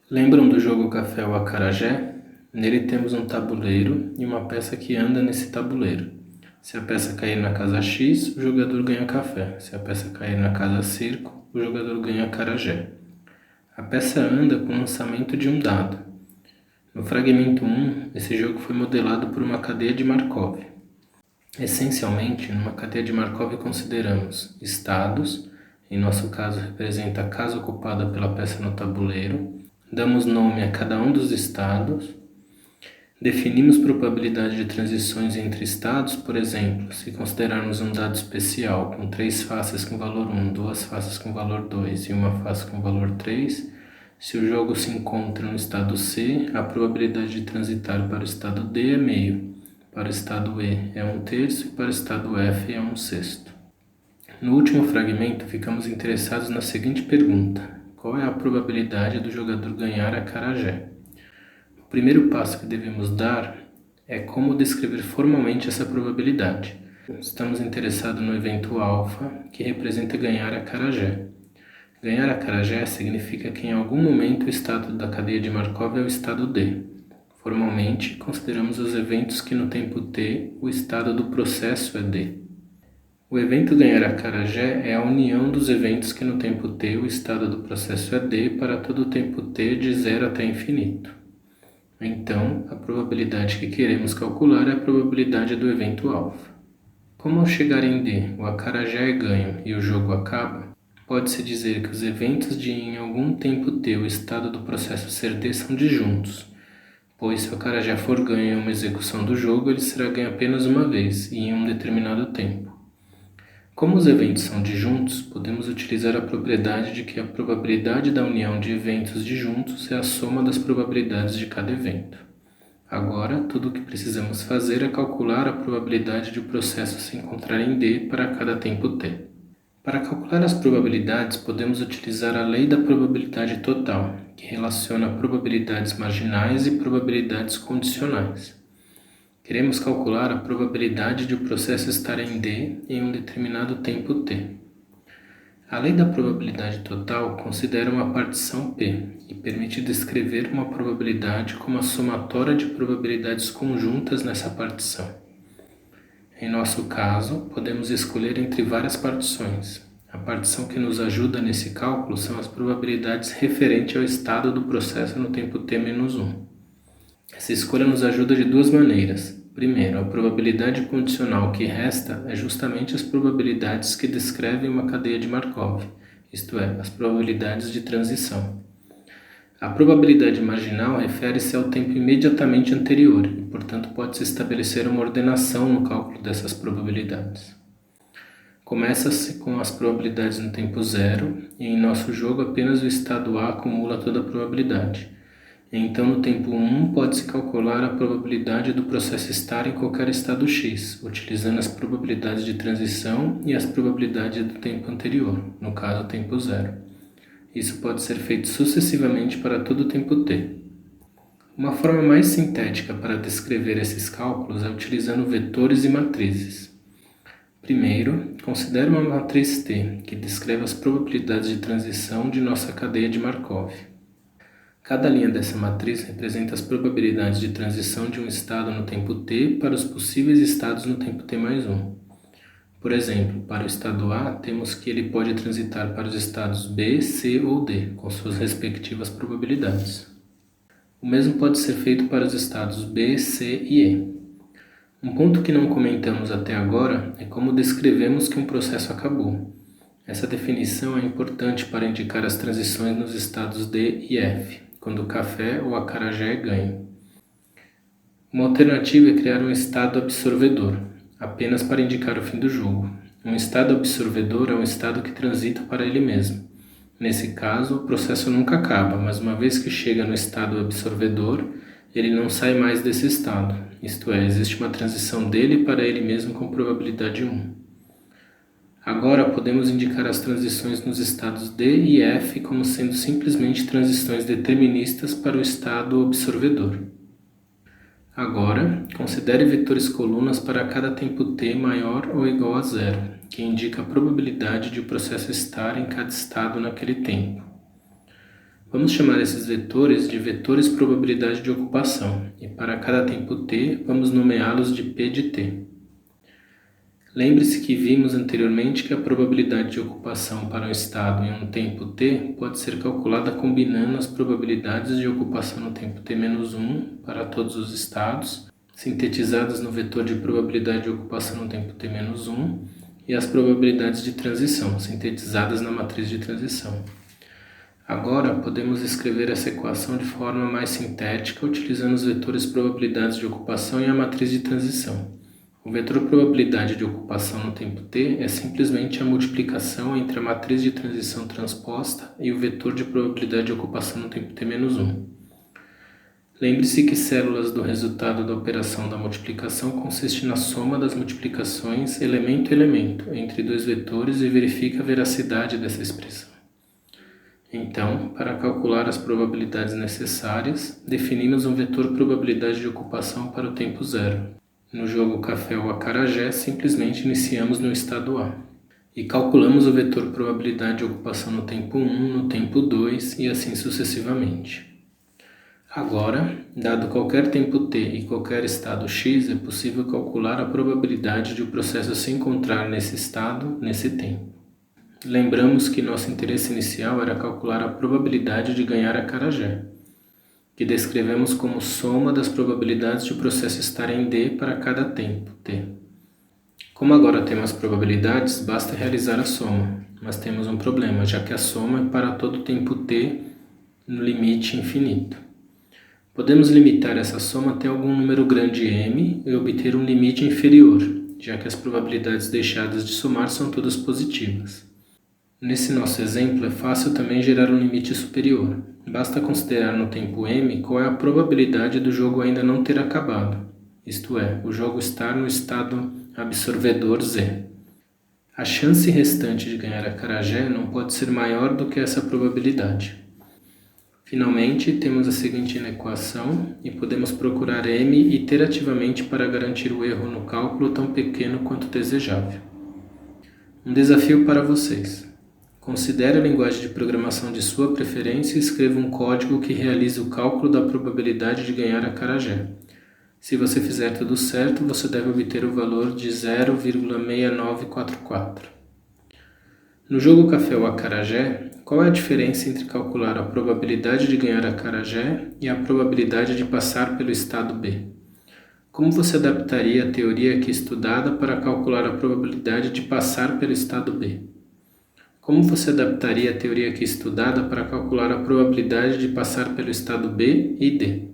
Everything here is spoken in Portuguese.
Lembram do jogo Café ou Acarajé? Nele temos um tabuleiro e uma peça que anda nesse tabuleiro. Se a peça cair na casa X, o jogador ganha café. Se a peça cair na casa Circo, o jogador ganha acarajé. A peça anda com o lançamento de um dado. No fragmento 1, esse jogo foi modelado por uma cadeia de Markov. Essencialmente, numa cadeia de Markov consideramos estados, em nosso caso representa a casa ocupada pela peça no tabuleiro, damos nome a cada um dos estados, definimos probabilidade de transições entre estados, por exemplo, se considerarmos um dado especial com 3 faces com valor 1, 2 faces com valor 2 e uma face com valor 3, se o jogo se encontra no estado C, a probabilidade de transitar para o estado D é meio, para o estado E é 1/3 e para o estado F é 1/6. No último fragmento, ficamos interessados na seguinte pergunta: qual é a probabilidade do jogador ganhar acarajé? O primeiro passo que devemos dar é como descrever formalmente essa probabilidade. Estamos interessados no evento alfa, que representa ganhar acarajé. Ganhar acarajé significa que em algum momento o estado da cadeia de Markov é o estado D. Formalmente, consideramos os eventos que no tempo t o estado do processo é D. O evento ganhar acarajé é a união dos eventos que no tempo t o estado do processo é D para todo o tempo t de 0 até infinito. Então, a probabilidade que queremos calcular é a probabilidade do evento alfa. Como ao chegar em D, o acarajé é ganho e o jogo acaba, pode-se dizer que os eventos de em algum tempo t o estado do processo ser D são disjuntos, pois se o acarajé for ganho em uma execução do jogo, ele será ganho apenas uma vez e em um determinado tempo. Como os eventos são disjuntos, podemos utilizar a propriedade de que a probabilidade da união de eventos disjuntos é a soma das probabilidades de cada evento. Agora, tudo o que precisamos fazer é calcular a probabilidade de o processo se encontrar em D para cada tempo t. Para calcular as probabilidades, podemos utilizar a lei da probabilidade total, que relaciona probabilidades marginais e probabilidades condicionais. Queremos calcular a probabilidade de o processo estar em D em um determinado tempo t. A lei da probabilidade total considera uma partição P e permite descrever uma probabilidade como a somatória de probabilidades conjuntas nessa partição. Em nosso caso, podemos escolher entre várias partições. A partição que nos ajuda nesse cálculo são as probabilidades referentes ao estado do processo no tempo t-1. Essa escolha nos ajuda de duas maneiras. Primeiro, a probabilidade condicional que resta é justamente as probabilidades que descrevem uma cadeia de Markov, isto é, as probabilidades de transição. A probabilidade marginal refere-se ao tempo imediatamente anterior e, portanto, pode-se estabelecer uma ordenação no cálculo dessas probabilidades. Começa-se com as probabilidades no tempo zero e em nosso jogo apenas o estado A acumula toda a probabilidade. Então, no tempo 1, pode-se calcular a probabilidade do processo estar em qualquer estado x, utilizando as probabilidades de transição e as probabilidades do tempo anterior, no caso, o tempo zero. Isso pode ser feito sucessivamente para todo o tempo t. Uma forma mais sintética para descrever esses cálculos é utilizando vetores e matrizes. Primeiro, considere uma matriz T, que descreve as probabilidades de transição de nossa cadeia de Markov. Cada linha dessa matriz representa as probabilidades de transição de um estado no tempo t para os possíveis estados no tempo t mais 1. Por exemplo, para o estado A, temos que ele pode transitar para os estados B, C ou D, com suas respectivas probabilidades. O mesmo pode ser feito para os estados B, C e E. Um ponto que não comentamos até agora é como descrevemos que um processo acabou. Essa definição é importante para indicar as transições nos estados D e F, quando o café ou acarajé é ganho. Uma alternativa é criar um estado absorvedor, apenas para indicar o fim do jogo. Um estado absorvedor é um estado que transita para ele mesmo. Nesse caso, o processo nunca acaba, mas uma vez que chega no estado absorvedor, ele não sai mais desse estado, isto é, existe uma transição dele para ele mesmo com probabilidade 1. Agora podemos indicar as transições nos estados D e F como sendo simplesmente transições deterministas para o estado absorvedor. Agora, considere vetores colunas para cada tempo t maior ou igual a zero, que indica a probabilidade de o processo estar em cada estado naquele tempo. Vamos chamar esses vetores de vetores probabilidade de ocupação, e para cada tempo t, vamos nomeá-los de P de t. Lembre-se que vimos anteriormente que a probabilidade de ocupação para um estado em um tempo t pode ser calculada combinando as probabilidades de ocupação no tempo t-1 para todos os estados, sintetizadas no vetor de probabilidade de ocupação no tempo t-1, e as probabilidades de transição, sintetizadas na matriz de transição. Agora, podemos escrever essa equação de forma mais sintética utilizando os vetores probabilidades de ocupação e a matriz de transição. O vetor probabilidade de ocupação no tempo t é simplesmente a multiplicação entre a matriz de transição transposta e o vetor de probabilidade de ocupação no tempo t-1. Lembre-se que células do resultado da operação da multiplicação consiste na soma das multiplicações elemento-elemento entre dois vetores e verifica a veracidade dessa expressão. Então, para calcular as probabilidades necessárias, definimos um vetor probabilidade de ocupação para o tempo zero. No jogo café ou acarajé, simplesmente iniciamos no estado A. E calculamos o vetor probabilidade de ocupação no tempo 1, no tempo 2 e assim sucessivamente. Agora, dado qualquer tempo t e qualquer estado x, é possível calcular a probabilidade de o processo se encontrar nesse estado, nesse tempo. Lembramos que nosso interesse inicial era calcular a probabilidade de ganhar acarajé, que descrevemos como soma das probabilidades de o processo estar em D para cada tempo, t. Como agora temos probabilidades, basta realizar a soma, mas temos um problema, já que a soma é para todo tempo t no limite infinito. Podemos limitar essa soma até algum número grande m e obter um limite inferior, já que as probabilidades deixadas de somar são todas positivas. Nesse nosso exemplo, é fácil também gerar um limite superior. Basta considerar no tempo m qual é a probabilidade do jogo ainda não ter acabado, isto é, o jogo estar no estado absorvedor z. A chance restante de ganhar acarajé não pode ser maior do que essa probabilidade. Finalmente, temos a seguinte equação e podemos procurar m iterativamente para garantir o erro no cálculo tão pequeno quanto desejável. Um desafio para vocês. Considere a linguagem de programação de sua preferência e escreva um código que realize o cálculo da probabilidade de ganhar acarajé. Se você fizer tudo certo, você deve obter o valor de 0,6944. No jogo café ou acarajé, qual é a diferença entre calcular a probabilidade de ganhar acarajé e a probabilidade de passar pelo estado B? Como você adaptaria a teoria aqui estudada para calcular a probabilidade de passar pelo estado B? Como você adaptaria a teoria aqui estudada para calcular a probabilidade de passar pelo estado B e D?